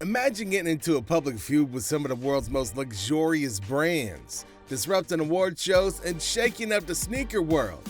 Imagine getting into a public feud with some of the world's most luxurious brands, disrupting award shows and shaking up the sneaker world.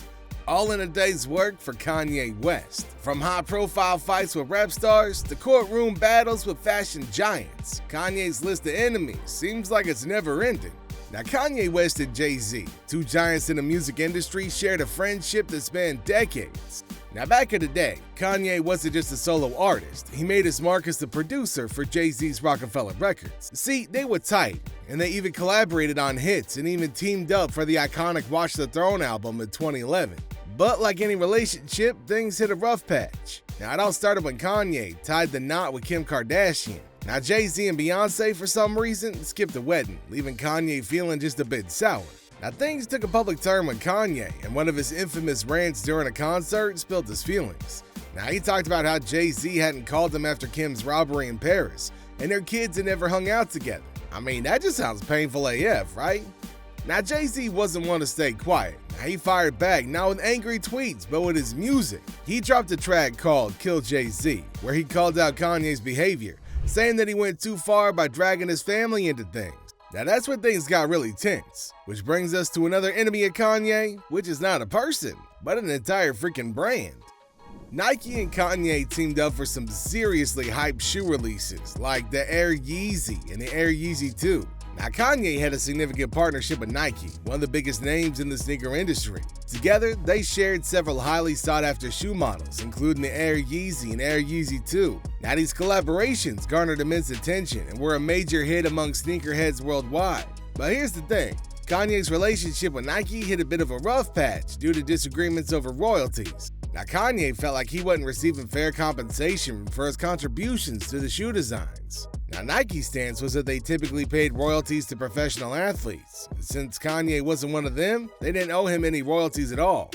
All in a day's work for Kanye West. From high-profile fights with rap stars to courtroom battles with fashion giants, Kanye's list of enemies seems like it's never ending. Now, Kanye West and Jay-Z, two giants in the music industry, shared a friendship that spanned decades. Now, back in the day, Kanye wasn't just a solo artist. He made his mark as the producer for Jay-Z's Rockefeller Records. See, they were tight, and they even collaborated on hits and even teamed up for the iconic Watch the Throne album in 2011. But like any relationship, things hit a rough patch. Now, it all started when Kanye tied the knot with Kim Kardashian. Now, Jay-Z and Beyonce, for some reason, skipped the wedding, leaving Kanye feeling just a bit sour. Now, things took a public turn when Kanye, in one of his infamous rants during a concert, spilled his feelings. Now, he talked about how Jay-Z hadn't called him after Kim's robbery in Paris, and their kids had never hung out together. I mean, that just sounds painful AF, right? Now, Jay-Z wasn't one to stay quiet. Now, he fired back, not with angry tweets, but with his music. He dropped a track called Kill Jay-Z, where he called out Kanye's behavior, saying that he went too far by dragging his family into things. Now, that's when things got really tense, which brings us to another enemy of Kanye, which is not a person, but an entire freaking brand. Nike and Kanye teamed up for some seriously hyped shoe releases, like the Air Yeezy and the Air Yeezy 2. Now, Kanye had a significant partnership with Nike, one of the biggest names in the sneaker industry. Together, they shared several highly sought-after shoe models, including the Air Yeezy and Air Yeezy 2. Now, these collaborations garnered immense attention and were a major hit among sneakerheads worldwide. But here's the thing. Kanye's relationship with Nike hit a bit of a rough patch due to disagreements over royalties. Now, Kanye felt like he wasn't receiving fair compensation for his contributions to the shoe designs. Now, Nike's stance was that they typically paid royalties to professional athletes. Since Kanye wasn't one of them, they didn't owe him any royalties at all.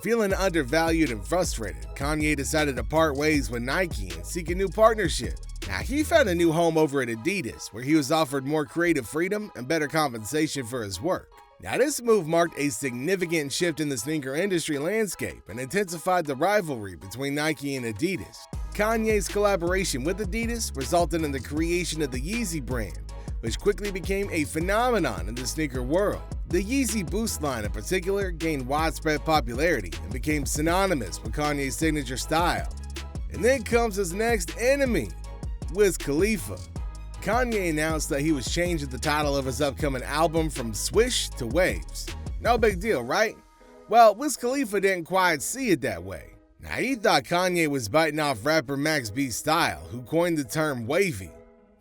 Feeling undervalued and frustrated, Kanye decided to part ways with Nike and seek a new partnership. Now, he found a new home over at Adidas, where he was offered more creative freedom and better compensation for his work. Now, this move marked a significant shift in the sneaker industry landscape and intensified the rivalry between Nike and Adidas. Kanye's collaboration with Adidas resulted in the creation of the Yeezy brand, which quickly became a phenomenon in the sneaker world. The Yeezy Boost line in particular gained widespread popularity and became synonymous with Kanye's signature style. And then comes his next enemy, Wiz Khalifa. Kanye announced that he was changing the title of his upcoming album from Swish to Waves. No big deal, right? Well, Wiz Khalifa didn't quite see it that way. Now, he thought Kanye was biting off rapper Max B's style, who coined the term wavy.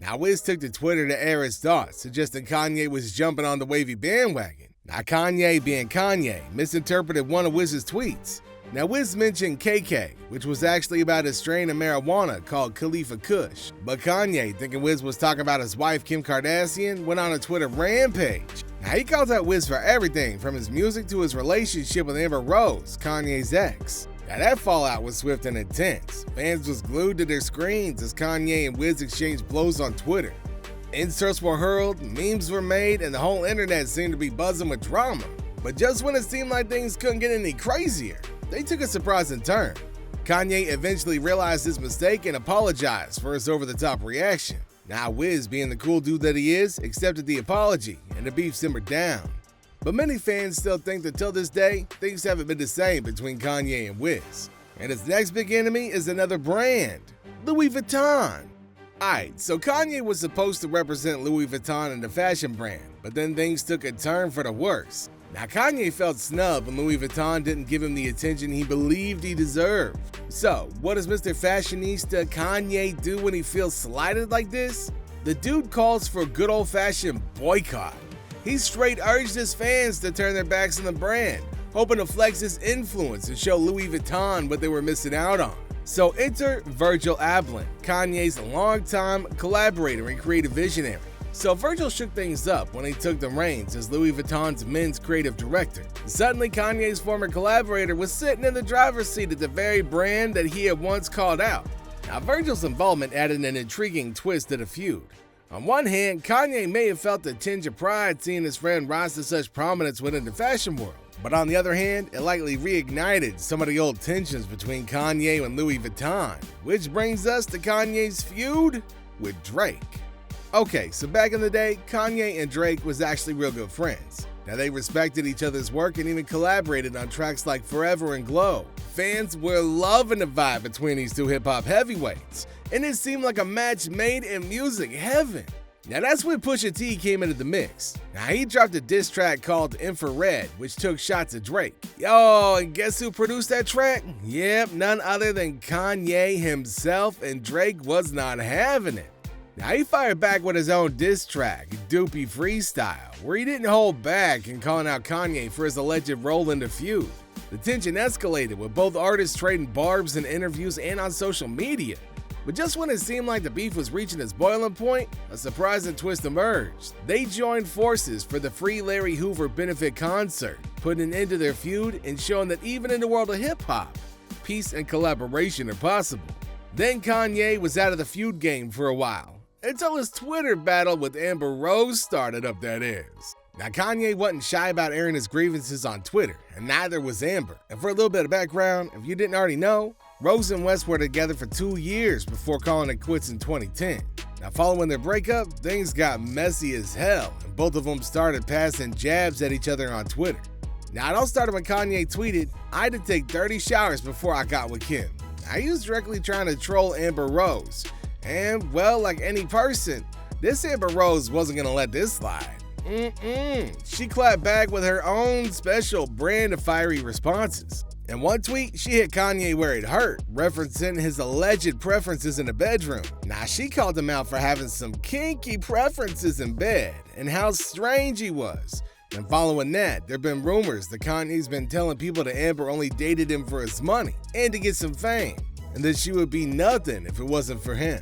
Now, Wiz took to Twitter to air his thoughts, suggesting Kanye was jumping on the wavy bandwagon. Now, Kanye, being Kanye, misinterpreted one of Wiz's tweets. Now, Wiz mentioned KK, which was actually about a strain of marijuana called Khalifa Kush. But Kanye, thinking Wiz was talking about his wife Kim Kardashian, went on a Twitter rampage. Now, he called out Wiz for everything, from his music to his relationship with Amber Rose, Kanye's ex. Now, that fallout was swift and intense. Fans was glued to their screens as Kanye and Wiz exchanged blows on Twitter. Insults were hurled, memes were made, and the whole internet seemed to be buzzing with drama. But just when it seemed like things couldn't get any crazier, they took a surprising turn. Kanye eventually realized his mistake and apologized for his over-the-top reaction. Now, Wiz, being the cool dude that he is, accepted the apology, and the beef simmered down. But many fans still think that till this day, things haven't been the same between Kanye and Wiz. And his next big enemy is another brand, Louis Vuitton. Alright, so Kanye was supposed to represent Louis Vuitton in the fashion brand, but then things took a turn for the worse. Now, Kanye felt snubbed when Louis Vuitton didn't give him the attention he believed he deserved. So, what does Mr. Fashionista Kanye do when he feels slighted like this? The dude calls for a good old-fashioned boycott. He straight urged his fans to turn their backs on the brand, hoping to flex his influence and show Louis Vuitton what they were missing out on. So enter Virgil Abloh, Kanye's longtime collaborator and creative visionary. So Virgil shook things up when he took the reins as Louis Vuitton's men's creative director. Suddenly, Kanye's former collaborator was sitting in the driver's seat at the very brand that he had once called out. Now, Virgil's involvement added an intriguing twist to the feud. On one hand, Kanye may have felt a tinge of pride seeing his friend rise to such prominence within the fashion world. But on the other hand, it likely reignited some of the old tensions between Kanye and Louis Vuitton, which brings us to Kanye's feud with Drake. Okay, so back in the day, Kanye and Drake was actually real good friends. Now they respected each other's work and even collaborated on tracks like Forever and Glow. Fans were loving the vibe between these two hip-hop heavyweights, and it seemed like a match made in music heaven. Now that's when Pusha T came into the mix. Now he dropped a diss track called Infrared, which took shots at Drake. Yo, and guess who produced that track? Yep, none other than Kanye himself, and Drake was not having it. Now he fired back with his own diss track, Doopy Freestyle, where he didn't hold back in calling out Kanye for his alleged role in the feud. The tension escalated with both artists trading barbs in interviews and on social media. But just when it seemed like the beef was reaching its boiling point, a surprising twist emerged. They joined forces for the Free Larry Hoover benefit concert, putting an end to their feud and showing that even in the world of hip-hop, peace and collaboration are possible. Then Kanye was out of the feud game for a while, until his Twitter battle with Amber Rose started up, that is. Now Kanye wasn't shy about airing his grievances on Twitter, and neither was Amber. And for a little bit of background, if you didn't already know, Rose and West were together for 2 years before calling it quits in 2010. Now following their breakup, things got messy as hell, and both of them started passing jabs at each other on Twitter. Now it all started when Kanye tweeted, "I had to take 30 showers before I got with Kim." Now he was directly trying to troll Amber Rose. And well, like any person, this Amber Rose wasn't gonna let this slide. She clapped back with her own special brand of fiery responses. In one tweet, she hit Kanye where it hurt, referencing his alleged preferences in the bedroom. Now, she called him out for having some kinky preferences in bed and how strange he was. And following that, there have been rumors that Kanye's been telling people that Amber only dated him for his money and to get some fame, and that she would be nothing if it wasn't for him.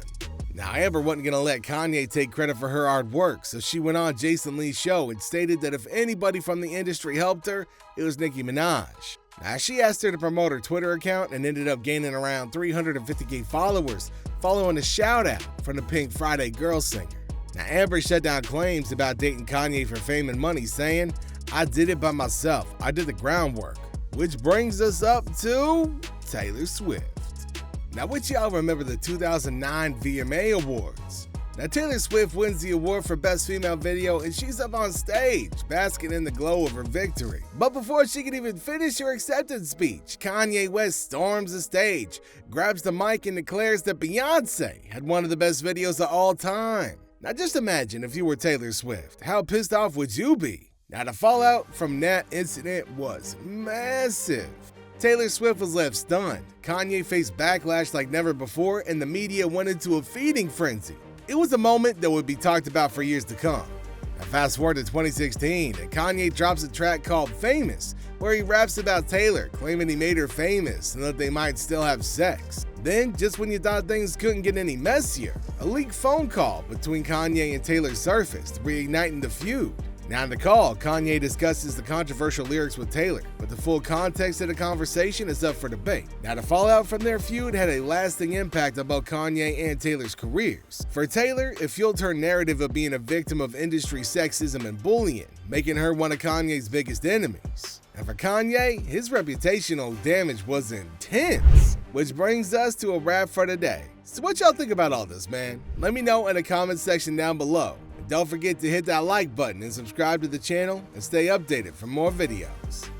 Now, Amber wasn't gonna let Kanye take credit for her hard work, so she went on Jason Lee's show and stated that if anybody from the industry helped her, it was Nicki Minaj. Now, she asked her to promote her Twitter account and ended up gaining around 350K followers following a shout out from the Pink Friday girl singer. Now, Amber shut down claims about dating Kanye for fame and money, saying, "I did it by myself. I did the groundwork." Which brings us up to Taylor Swift. Now, which y'all remember the 2009 VMA Awards? Now, Taylor Swift wins the award for Best Female Video, and she's up on stage, basking in the glow of her victory. But before she can even finish her acceptance speech, Kanye West storms the stage, grabs the mic, and declares that Beyonce had one of the best videos of all time. Now, just imagine if you were Taylor Swift. How pissed off would you be? Now, the fallout from that incident was massive. Taylor Swift was left stunned. Kanye faced backlash like never before, and the media went into a feeding frenzy. It was a moment that would be talked about for years to come. Now fast forward to 2016, and Kanye drops a track called Famous, where he raps about Taylor, claiming he made her famous and that they might still have sex. Then, just when you thought things couldn't get any messier, a leaked phone call between Kanye and Taylor surfaced, reigniting the feud. Now in the call, Kanye discusses the controversial lyrics with Taylor, but the full context of the conversation is up for debate. Now the fallout from their feud had a lasting impact on both Kanye and Taylor's careers. For Taylor, it fueled her narrative of being a victim of industry sexism and bullying, making her one of Kanye's biggest enemies. And for Kanye, his reputational damage was intense. Which brings us to a wrap for today. So what y'all think about all this, man? Let me know in the comment section down below. Don't forget to hit that like button and subscribe to the channel and stay updated for more videos.